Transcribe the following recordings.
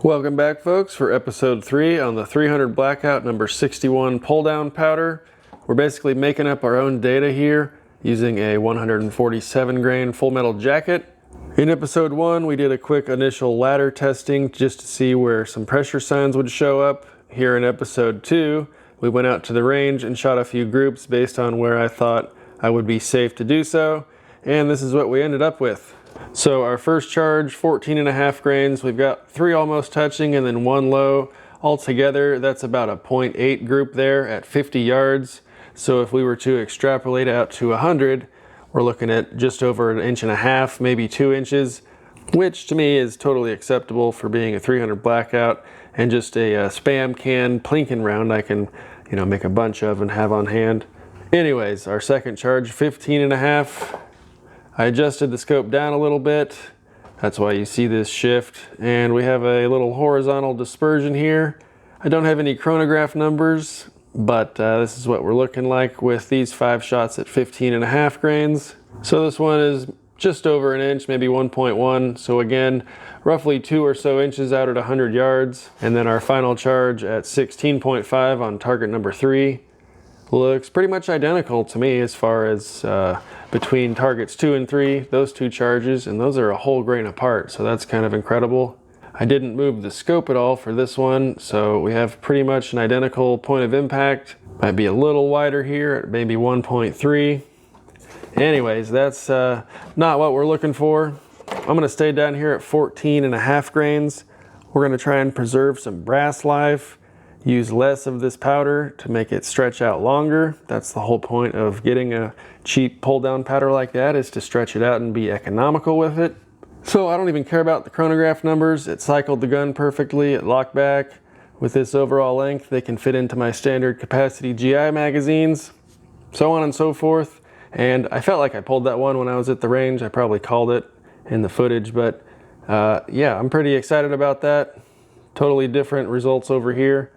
Welcome back, folks, for episode 3 on the 300 Blackout number 61 pull down powder. We're basically making up our own data here using a 147 grain full metal jacket. In episode 1, we did a quick initial ladder testing just to see where some pressure signs would show up. Here in episode 2, we went out to the range and shot a few groups based on where I thought I would be safe to do so. And this is what we ended up with. So our first charge, 14.5 grains. We've got 3 almost touching and then 1 low. Altogether, that's about a 0.8 group there at 50 yards. So if we were to extrapolate out to 100, we're looking at just over 1.5 inches, maybe 2 inches, which to me is totally acceptable for being a 300 Blackout and just a spam can plinking round I can, make a bunch of and have on hand. Anyways, our second charge, 15.5. I adjusted the scope down a little bit. That's why you see this shift. And we have a little horizontal dispersion here. I don't have any chronograph numbers, but this is what we're looking like with these 5 shots at 15.5 grains. So this one is just over an inch, maybe 1.1. So again, roughly 2 or so inches out at 100 yards. And then our final charge at 16.5 on target number 3. Looks pretty much identical to me as far as between targets 2 and 3, those 2 charges, and those are a whole grain apart, so that's kind of incredible. I didn't move the scope at all for this one, so we have pretty much an identical point of impact. Might be a little wider here at maybe 1.3. Anyways, that's not what we're looking for. I'm going to stay down here at 14.5 grains. We're going to try and preserve some brass life. Use less of this powder to make it stretch out longer. That's the whole point of getting a cheap pull down powder like that, is to stretch it out and be economical with it. So I don't even care about the chronograph numbers. It cycled the gun perfectly, it locked back. With this overall length, they can fit into my standard capacity GI magazines, so on and so forth. And I felt like I pulled that one when I was at the range. I probably called it in the footage, but yeah, I'm pretty excited about that. Totally different results over here.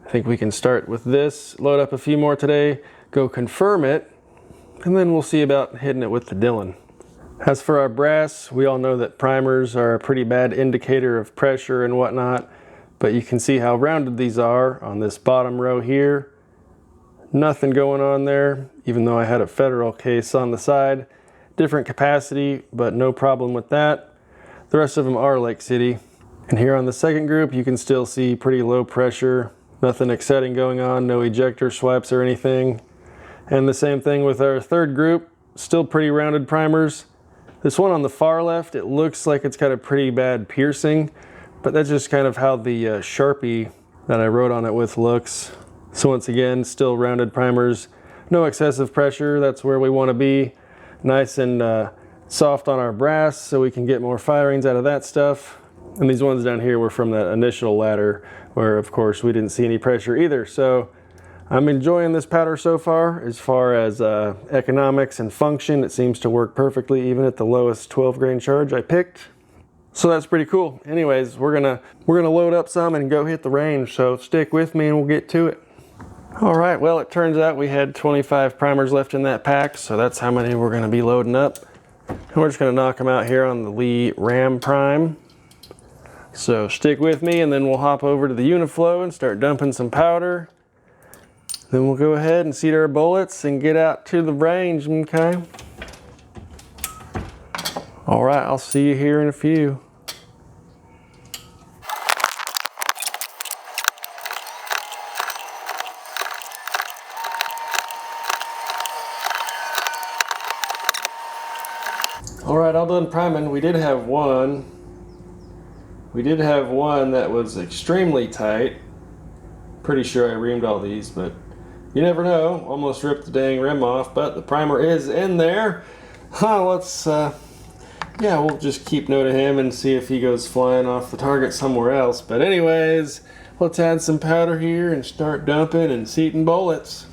I think we can start with this, load up a few more today, go confirm it, and then we'll see about hitting it with the Dillon. As for our brass, we all know that primers are a pretty bad indicator of pressure and whatnot, but you can see how rounded these are on this bottom row here. Nothing going on there, even though I had a Federal case on the side. Different capacity, but no problem with that. The rest of them are Lake City. And here on the second group, you can still see pretty low pressure. Nothing exciting going on, no ejector swipes or anything. And the same thing with our third group, still pretty rounded primers. This one on the far left, it looks like it's got a pretty bad piercing, but that's just kind of how the Sharpie that I wrote on it with looks. So once again, still rounded primers, no excessive pressure, that's where we want to be. Nice and soft on our brass so we can get more firings out of that stuff. And these ones down here were from that initial ladder where of course we didn't see any pressure either. So I'm enjoying this powder so far. As far as economics and function, it seems to work perfectly even at the lowest 12 grain charge I picked. So that's pretty cool. Anyways, we're gonna load up some and go hit the range. So stick with me and we'll get to it. All right, well, it turns out we had 25 primers left in that pack, so that's how many we're gonna be loading up. And we're just gonna knock them out here on the Lee Ram Prime. So stick with me and then we'll hop over to the Uniflow and start dumping some powder. Then we'll go ahead and seat our bullets and get out to the range, okay? All right, I'll see you here in a few. All right, all done priming. We did have one that was extremely tight. Pretty sure I reamed all these, but you never know. Almost ripped the dang rim off, but the primer is in there. Let's, yeah, we'll just keep note of him and see if he goes flying off the target somewhere else. But anyways, let's add some powder here and start dumping and seating bullets.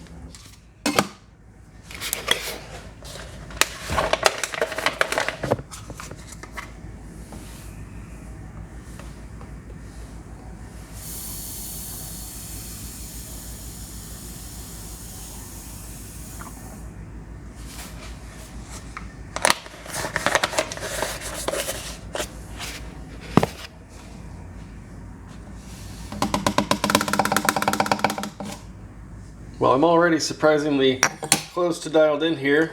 Well, I'm already surprisingly close to dialed in here.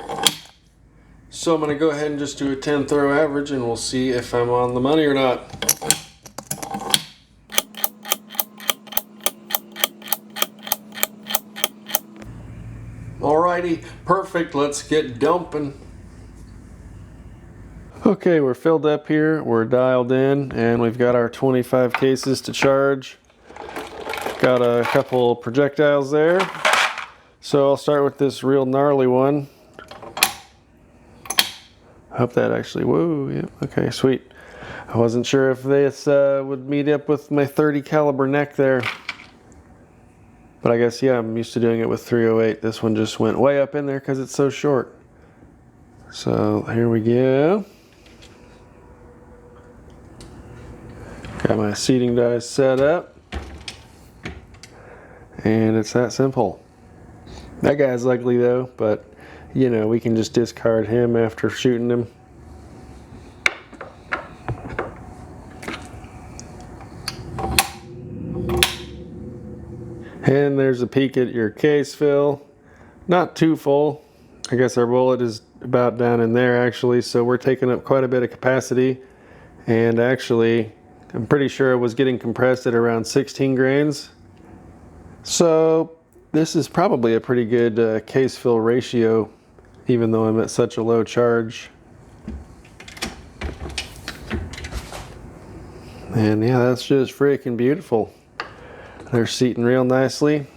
So I'm going to go ahead and just do a 10 throw average and we'll see if I'm on the money or not. Alrighty, perfect. Let's get dumping. Okay, we're filled up here, we're dialed in, and we've got our 25 cases to charge. Got a couple projectiles there. So I'll start with this real gnarly one. I hope that actually, whoa, yeah, okay, sweet. I wasn't sure if this would meet up with my 30 caliber neck there. But I guess, yeah, I'm used to doing it with 308. This one just went way up in there because it's so short. So here we go. Got my seating dies set up. And it's that simple. That guy's ugly though, but you know, we can just discard him after shooting him. And there's a peek at your case fill. Not too full. I guess our bullet is about down in there actually, so we're taking up quite a bit of capacity. And actually, I'm pretty sure it was getting compressed at around 16 grains. So this is probably a pretty good case fill ratio, even though I'm at such a low charge. And yeah, that's just freaking beautiful. They're seating real nicely.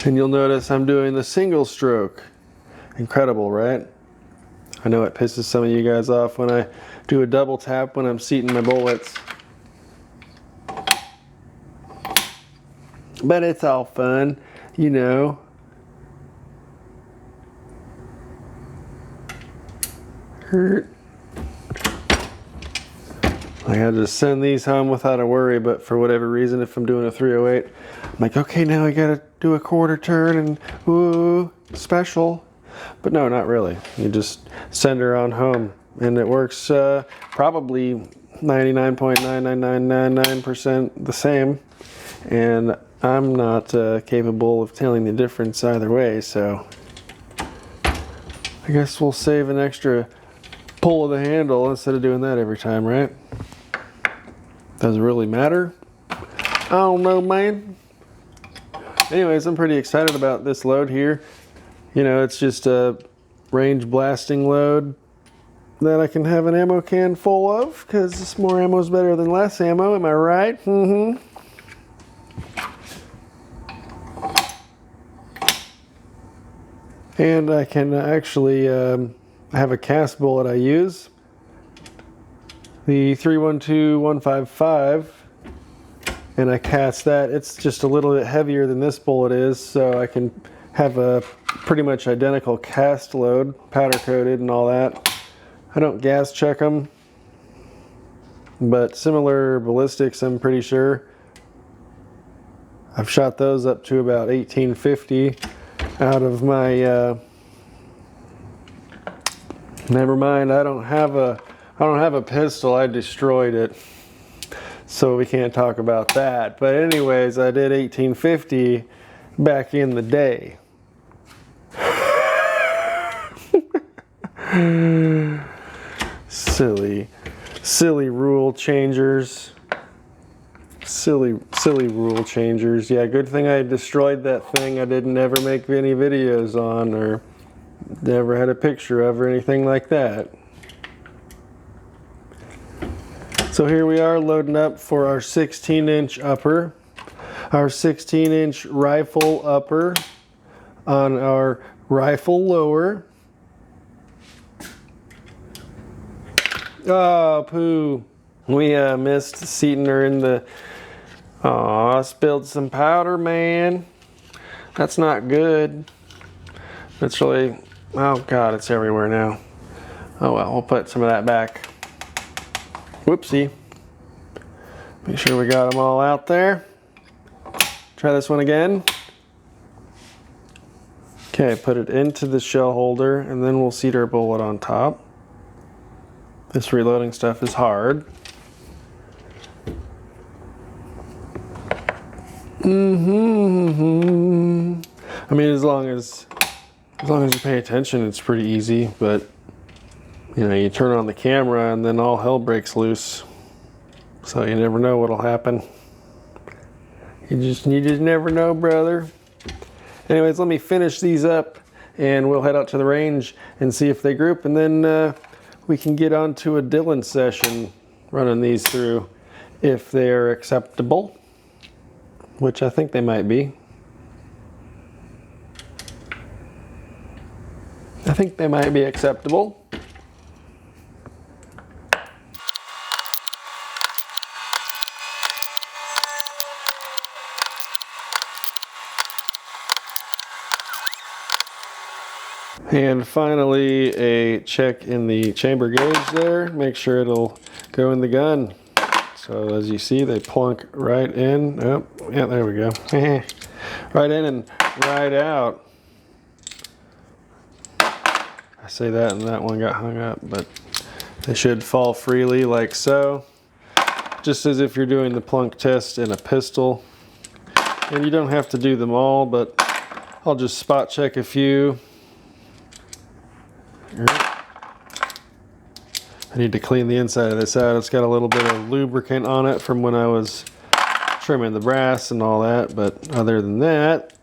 And you'll notice I'm doing the single stroke. Incredible, right? I know it pisses some of you guys off when I do a double tap when I'm seating my bullets. But it's all fun, you know. Hurt. I gotta just send these home without a worry, but for whatever reason, if I'm doing a 308, I'm like, okay, now I gotta do a quarter turn and ooh, special. But no, not really. You just send her on home, and it works probably 99.99999% the same. And I'm not capable of telling the difference either way, so I guess we'll save an extra pull of the handle instead of doing that every time, right? Does it really matter? I don't know, man. Anyways, I'm pretty excited about this load here. You know, it's just a range blasting load that I can have an ammo can full of, because more ammo is better than less ammo, am I right? Mm-hmm. And I can actually have a cast bullet I use. The 312-155, and I cast that. It's just a little bit heavier than this bullet is, so I can have a pretty much identical cast load, powder coated and all that. I don't gas check them, but similar ballistics, I'm pretty sure. I've shot those up to about 1850 out of my never mind, I don't have a pistol. I destroyed it, so we can't talk about that. But anyways, I did 1850 back in the day. Silly rule changers. Silly rule changers. Yeah, good thing I destroyed that thing I didn't ever make any videos on or never had a picture of or anything like that. So here we are loading up for our 16-inch upper, our 16-inch rifle upper on our rifle lower. Oh, poo. We missed seating her in the... Aw, spilled some powder, man. That's not good. It's really... Oh, God, it's everywhere now. Oh, well, we'll put some of that back. Whoopsie. Make sure we got them all out there. Try this one again. Okay, put it into the shell holder, and then we'll seat our bullet on top. This reloading stuff is hard. I mean, as long as you pay attention, it's pretty easy, but you know, you turn on the camera and then all hell breaks loose. So you never know what'll happen. You just never know, brother. Anyways, let me finish these up and we'll head out to the range and see if they group, and then we can get on to a Dylan session running these through if they're acceptable, which I think they might be. I think they might be acceptable. And finally, a check in the chamber gauge there. Make sure it'll go in the gun. So as you see, they plunk right in. Oh, yeah, there we go. Right in and right out. I say that and that one got hung up, but they should fall freely like so. Just as if you're doing the plunk test in a pistol. And you don't have to do them all, but I'll just spot check a few. I need to clean the inside of this out. It's got a little bit of lubricant on it from when I was trimming the brass and all that, but other than that,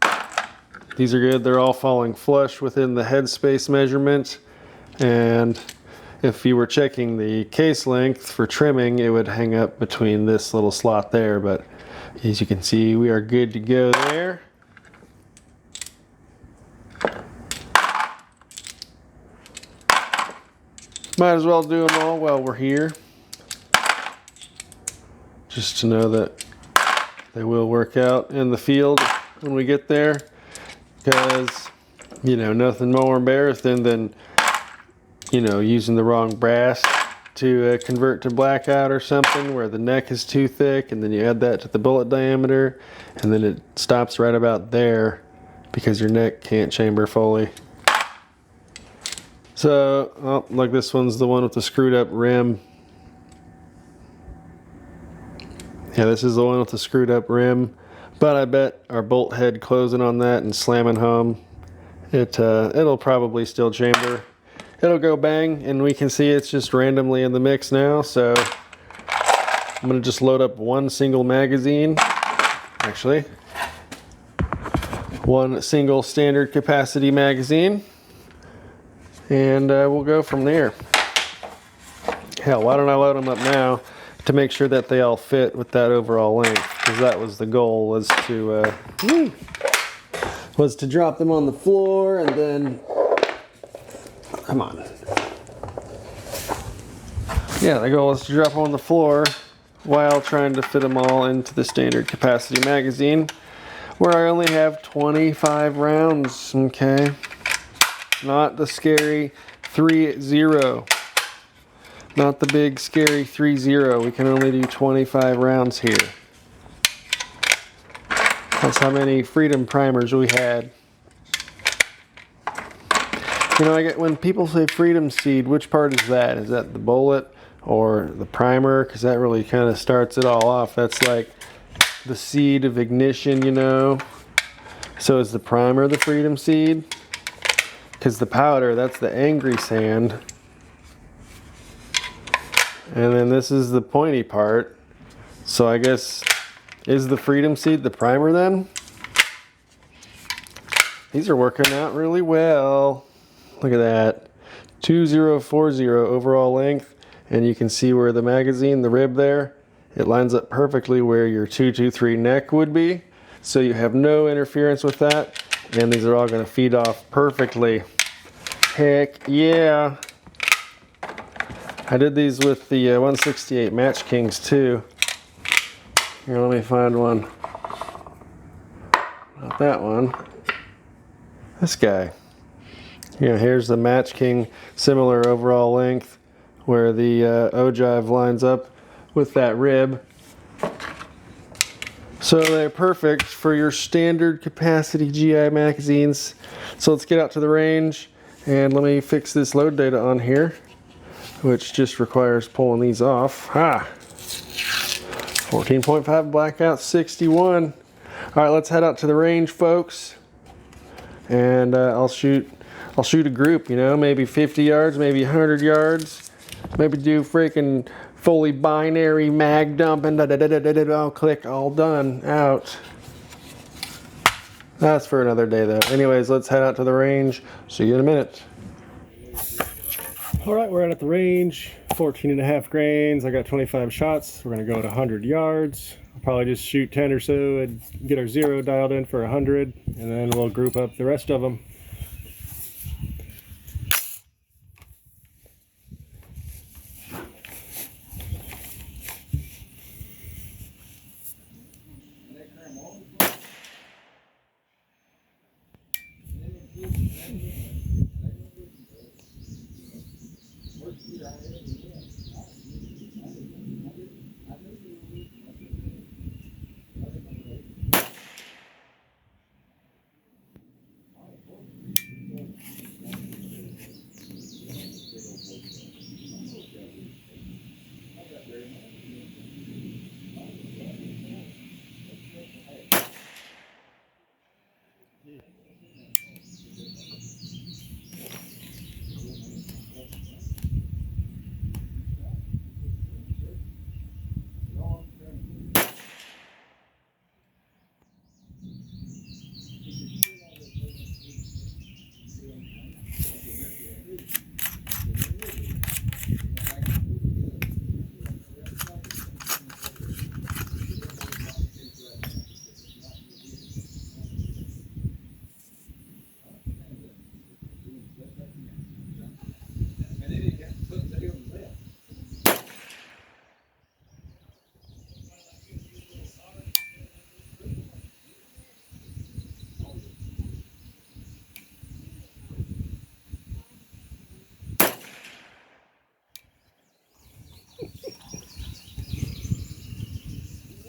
these are good. They're all falling flush within the headspace measurement, and if you were checking the case length for trimming, it would hang up between this little slot there, but as you can see, we are good to go there. Might as well do them all while we're here, just to know that they will work out in the field when we get there, because, you know, nothing more embarrassing than, you know, using the wrong brass to convert to blackout or something, where the neck is too thick, and then you add that to the bullet diameter, and then it stops right about there because your neck can't chamber fully. So, oh, like this one's the one with the screwed up rim. Yeah, this is the one with the screwed up rim, but I bet our bolt head closing on that and slamming home, it'll probably still chamber. It'll go bang, and we can see it's just randomly in the mix now, so I'm gonna just load up one single magazine, actually, one single standard capacity magazine. And we'll go from there. Hell, why don't I load them up now to make sure that they all fit with that overall length, because that was the goal, was to drop them on the floor and then, come on. Yeah, the goal is to drop them on the floor while trying to fit them all into the standard capacity magazine, where I only have 25 rounds, okay? Not the scary 3-0. Not the big scary 3-0. We can only do 25 rounds here. That's how many Freedom primers we had. You know, I get when people say Freedom seed, which part is that? Is that the bullet or the primer? Because that really kind of starts it all off. That's like the seed of ignition, you know. So is the primer the Freedom seed? Because the powder, that's the angry sand. And then this is the pointy part. So I guess, is the Freedom seed the primer then? These are working out really well. Look at that. 2040 overall length. And you can see where the magazine, the rib there, it lines up perfectly where your 223 neck would be. So you have no interference with that. And these are all going to feed off perfectly. Heck yeah. I did these with the 168 Match Kings too. Here, let me find one. Not that one. This guy. Yeah, here's the Match King, similar overall length, where the ogive lines up with that rib. So they're perfect for your standard capacity GI magazines. So let's get out to the range and let me fix this load data on here. which just requires pulling these off. 14.5 Blackout 61. All right, let's head out to the range, folks. And I'll shoot a group, you know, maybe 50 yards, maybe 100 yards. Maybe do freaking fully binary mag dumping. I'll click all done out. That's for another day though. Anyways, let's head out to the range. See you in a minute. All right, we're out at the range. 14.5 grains. I got 25 shots. We're gonna go at 100 yards. I'll probably just shoot 10 or so and get our 0 dialed in for 100, and then we'll group up the rest of them.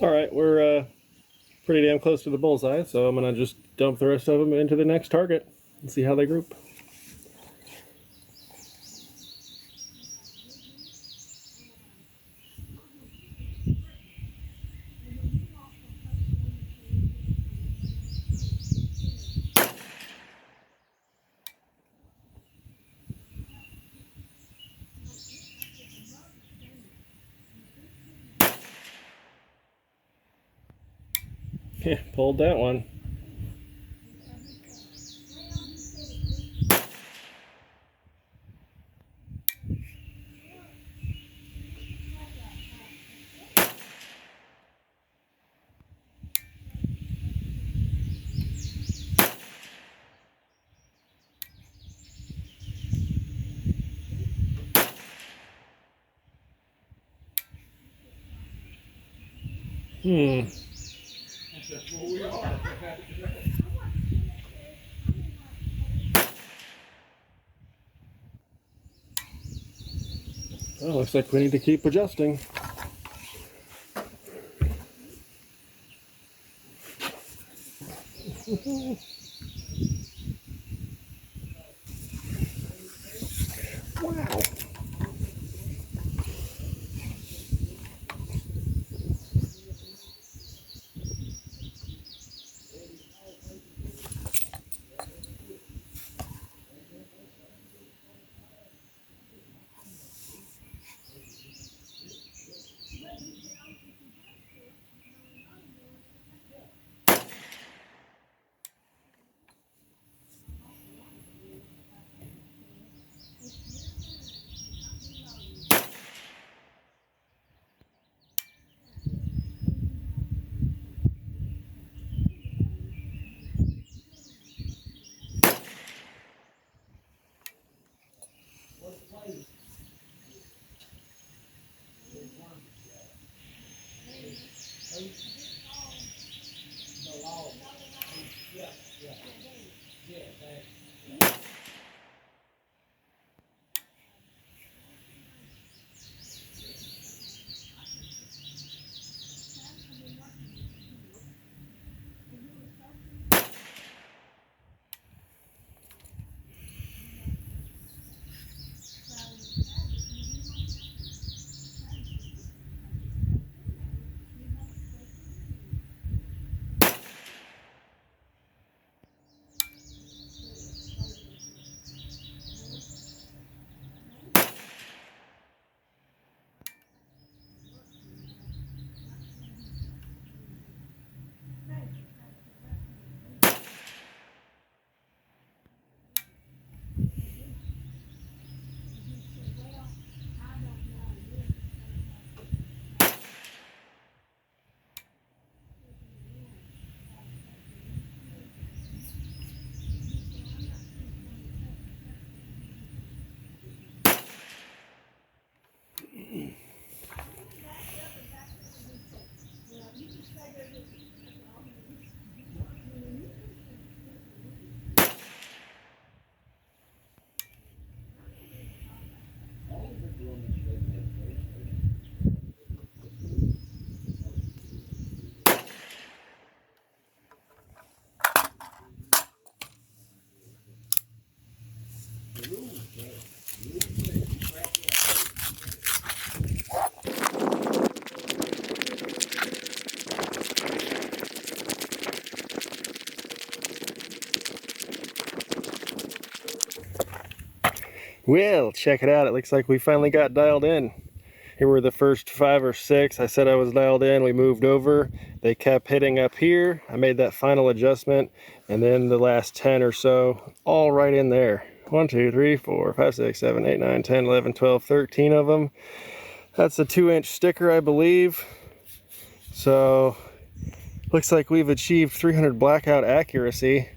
All right, we're pretty damn close to the bullseye, so I'm gonna just dump the rest of them into the next target and see how they group. Yeah, pulled that one. Well, looks like we need to keep adjusting. Wow. Well, check it out. It looks like we finally got dialed in. Here were the first 5 or 6. I said I was dialed in. We moved over. They kept hitting up here. I made that final adjustment. And then the last 10 or so, all right in there. 1, 2, 3, 4, 5, 6, 7, 8, 9, 10, 11, 12, 13 of them. That's a 2-inch sticker, I believe. So, looks like we've achieved 300 blackout accuracy.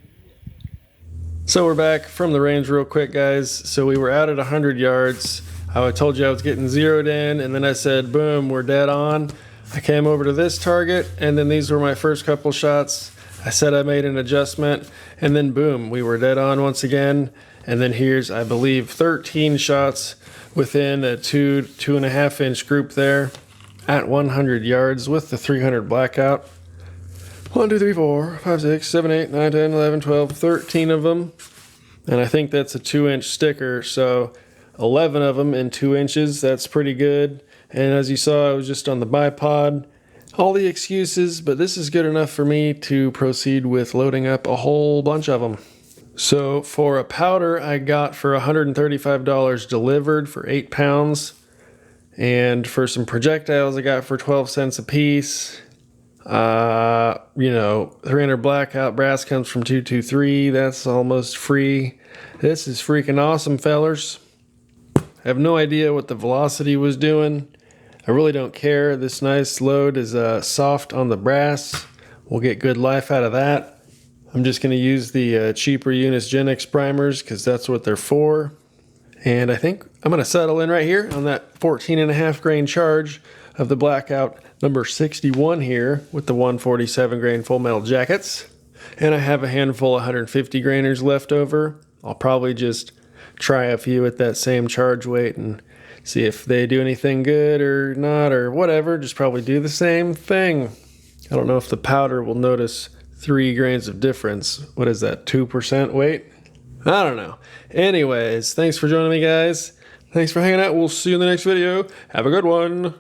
So we're back from the range real quick, guys. So we were out at 100 yards. I told you I was getting zeroed in, and then I said, boom, we're dead on. I came over to this target, and then these were my first couple shots. I said I made an adjustment, and then boom, we were dead on once again. And then here's, I believe, 13 shots within a 2.5 inch group there at 100 yards with the 300 blackout. 1, 2, 3, 4, 5, 6, 7, 8, 9, 10, 11, 12, 13 of them. And I think that's a 2-inch sticker, so 11 of them in 2 inches. That's pretty good. And as you saw, I was just on the bipod. All the excuses, but this is good enough for me to proceed with loading up a whole bunch of them. So for a powder, I got for $135 delivered for 8 pounds. And for some projectiles, I got for 12 cents a piece. 300 blackout brass comes from 223. That's almost free. This is freaking awesome, fellers. I have no idea what the velocity was doing. I really don't care. This nice load is soft on the brass. We'll get good life out of that. I'm just going to use the cheaper Unis Gen X primers because that's what they're for. And I think I'm going to settle in right here on that 14.5 grain charge of the Blackout number 61 here with the 147 grain full metal jackets. And I have a handful of 150 grainers left over. I'll probably just try a few at that same charge weight and see if they do anything good or not or whatever. Just probably do the same thing. I don't know if the powder will notice 3 grains of difference. What is that, 2% weight? I don't know. Anyways, thanks for joining me, guys. Thanks for hanging out. We'll see you in the next video. Have a good one.